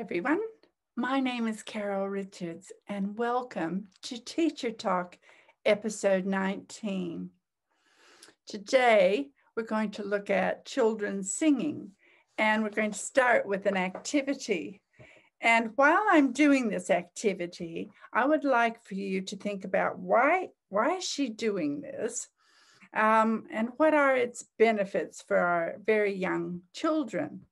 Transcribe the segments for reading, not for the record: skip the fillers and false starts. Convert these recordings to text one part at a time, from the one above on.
everyone. My name is Carol Richards, and welcome to Teacher Talk, episode 19. Today, we're going to look at children singing, and we're going to start with an activity. And while I'm doing this activity, I would like for you to think about why is she doing this? And what are its benefits for our very young children?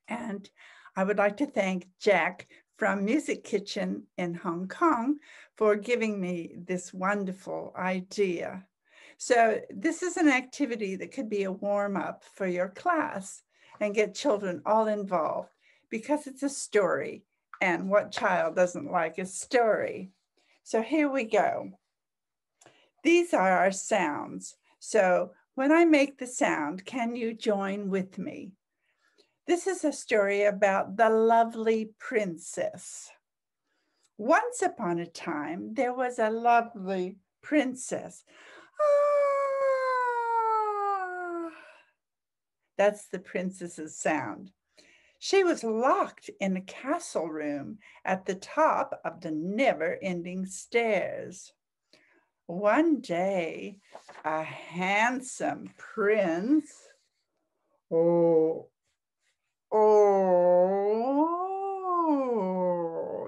And I would like to thank Jack from Music Kitchen in Hong Kong for giving me this wonderful idea. So this is an activity that could be a warm-up for your class and get children all involved because it's a story, and what child doesn't like a story? So here we go. These are our sounds. So when I make the sound, can you join with me? This is a story about the lovely princess. Once upon a time, there was a lovely princess. Ah! That's the princess's sound. She was locked in a castle room at the top of the never-ending stairs. One day, a handsome prince, oh,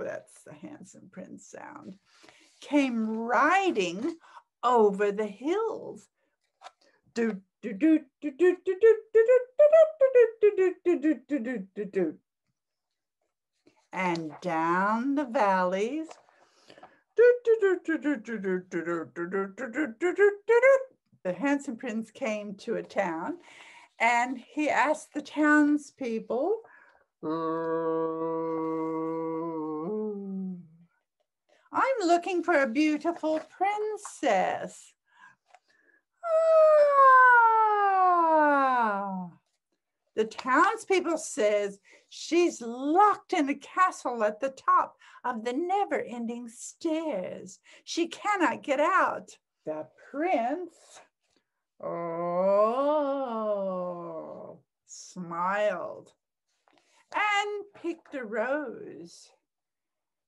that's the handsome prince sound, came riding over the hills. And down the valleys. The handsome prince came to a town, and he asked the townspeople, I'm looking for a beautiful princess. Ah. The townspeople says she's locked in a castle at the top of the never-ending stairs. She cannot get out. The prince, smiled and picked a rose.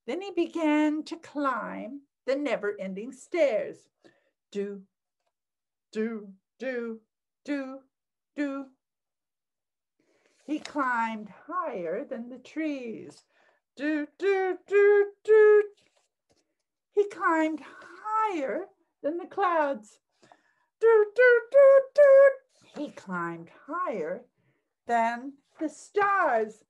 Then he began to climb the never-ending stairs. Do, do, do, do, do. He climbed higher than the trees. Do, do, do, do. He climbed higher than the clouds. Do, do, do, do. He climbed higher than the stars.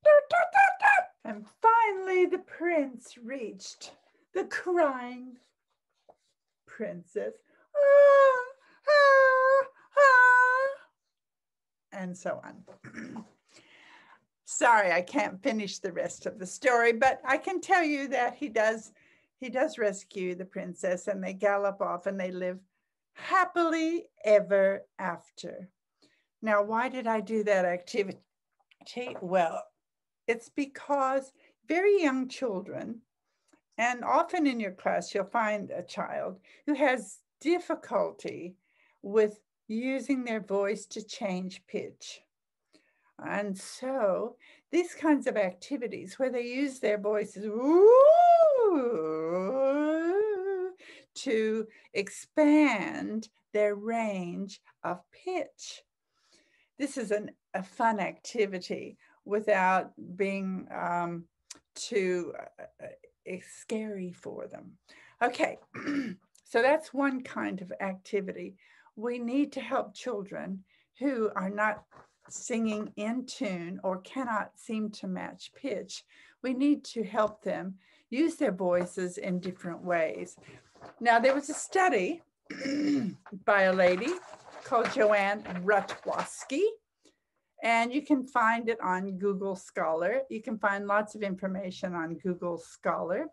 Do, do, do, do. And finally, the prince reached the crying princess. Ah, ah, ah. And so on. Sorry, I can't finish the rest of the story, but I can tell you that he does rescue the princess, and they gallop off and they live happily ever after. Now, why did I do that activity? Well, it's because very young children, and often in your class, you'll find a child who has difficulty with using their voice to change pitch. And so these kinds of activities where they use their voices to expand their range of pitch. This is a fun activity without being too scary for them. Okay, so that's one kind of activity. We need to help children who are not singing in tune or cannot seem to match pitch. We need to help them use their voices in different ways. Now, there was a study by a lady called Joanne Rutwoski, and you can find it on Google Scholar. You can find lots of information on Google Scholar.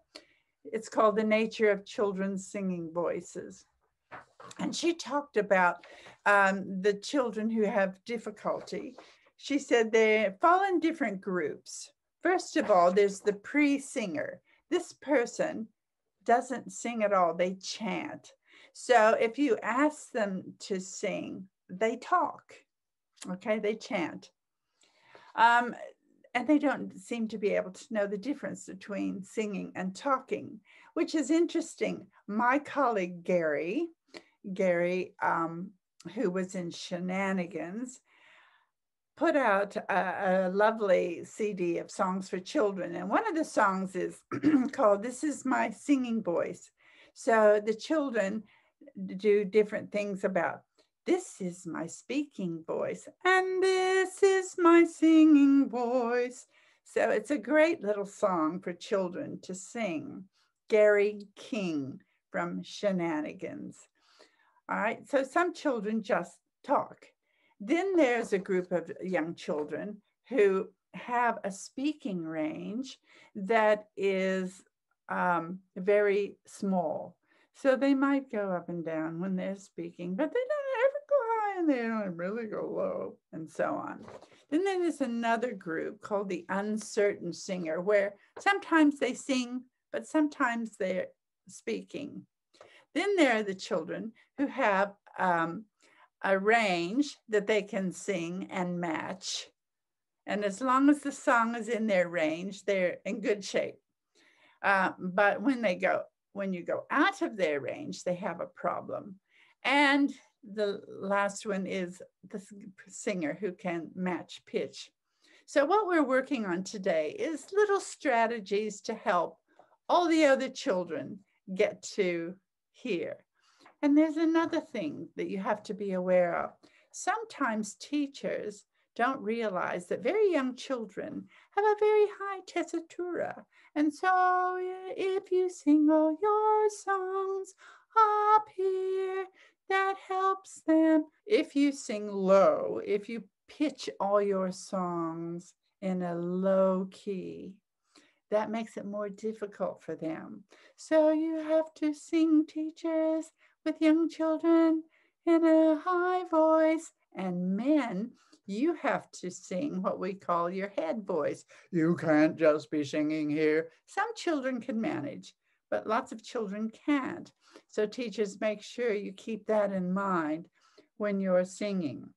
It's called The Nature of Children's Singing Voices. And she talked about the children who have difficulty. She said they fall in different groups. First of all, there's the pre-singer. This person doesn't sing at all, they chant. So if you ask them to sing, they talk, okay, they chant. and they don't seem to be able to know the difference between singing and talking, which is interesting. My colleague Gary, who was in Shenanigans, put out a lovely CD of songs for children. And one of the songs is called This Is My Singing Voice. So the children do different things about this is my speaking voice and this is my singing voice. So it's a great little song for children to sing. Gary King from Shenanigans. All right, so some children just talk. Then there's a group of young children who have a speaking range that is very small. So they might go up and down when they're speaking, but they don't ever go high and they don't really go low, and so on. Then there's another group called the uncertain singer, where sometimes they sing, but sometimes they're speaking. Then there are the children who have a range that they can sing and match. And as long as the song is in their range, they're in good shape. But when you go out of their range, they have a problem. And the last one is the singer who can match pitch. So what we're working on today is little strategies to help all the other children get to hear. And there's another thing that you have to be aware of. Sometimes teachers don't realize that very young children have a very high tessitura. And so if you sing all your songs up here, that helps them. If you sing low, if you pitch all your songs in a low key, that makes it more difficult for them. So you have to sing, teachers, with young children in a high voice. And men, you have to sing what we call your head voice. You can't just be singing here. Some children can manage, but lots of children can't. So teachers, make sure you keep that in mind when you're singing.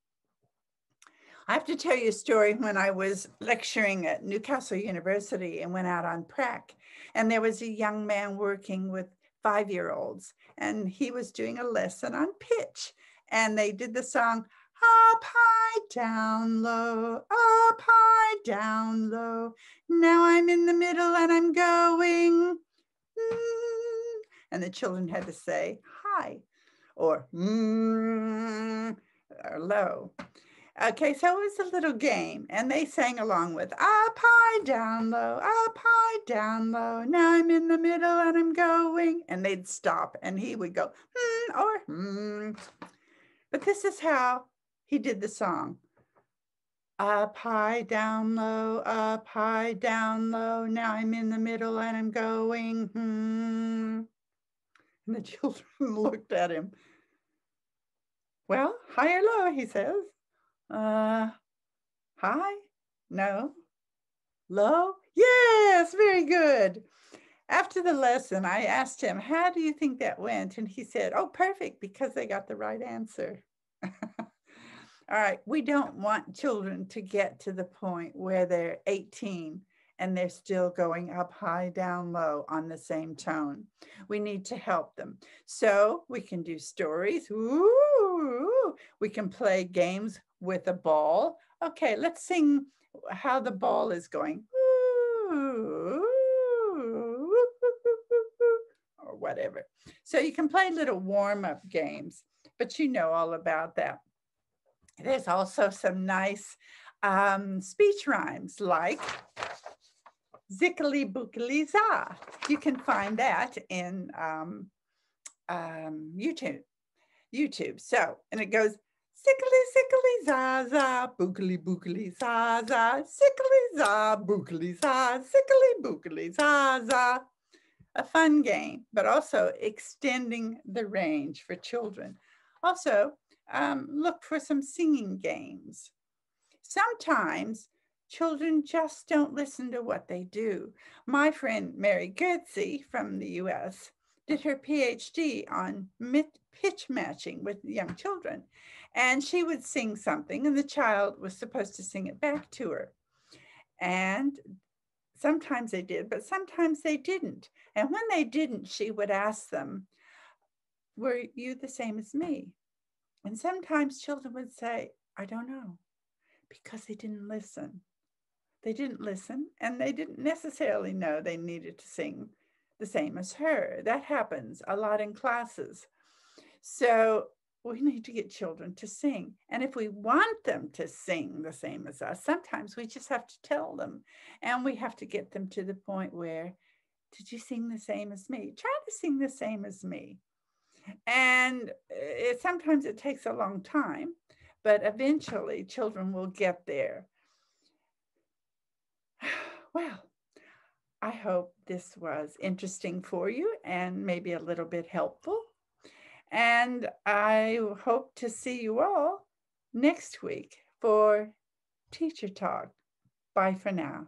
I have to tell you a story. When I was lecturing at Newcastle University and went out on prac, and there was a young man working with 5-year-olds, and he was doing a lesson on pitch, and they did the song, up high, down low, up high, down low. Now I'm in the middle and I'm going, and the children had to say high or or low. Okay, so it was a little game, and they sang along with up high, down low, up high, down low. Now I'm in the middle and I'm going, and they'd stop, and he would go or. But this is how he did the song. Up high, down low, up high, down low. Now I'm in the middle and I'm going. And the children looked at him. Well, high or low, he says. High? No. Low? Yes, very good. After the lesson, I asked him, how do you think that went? And he said, oh, perfect, because they got the right answer. All right, we don't want children to get to the point where they're 18 and they're still going up high, down low on the same tone. We need to help them. So we can do stories. Ooh, we can play games with a ball. Okay, let's sing how the ball is going. Ooh, or whatever. So you can play little warm-up games, but you know all about that. There's also some nice speech rhymes like zickily bookily za. You can find that in YouTube. So, and it goes sickly, sickly, za, za, bookily, bookily, za, za, sickly, za, bookily, za, sickly, bookily, za, za. A fun game, but also extending the range for children. Also, look for some singing games. Sometimes children just don't listen to what they do. My friend Mary Goetze from the US did her PhD on pitch matching with young children. And she would sing something and the child was supposed to sing it back to her. And sometimes they did, but sometimes they didn't. And when they didn't, she would ask them, were you the same as me? And sometimes children would say, I don't know, because they didn't listen. They didn't listen, and they didn't necessarily know they needed to sing the same as her. That happens a lot in classes. So we need to get children to sing. And if we want them to sing the same as us, sometimes we just have to tell them. And we have to get them to the point where, did you sing the same as me? Try to sing the same as me. And sometimes it takes a long time, but eventually children will get there. Well, I hope this was interesting for you and maybe a little bit helpful. And I hope to see you all next week for Teacher Talk. Bye for now.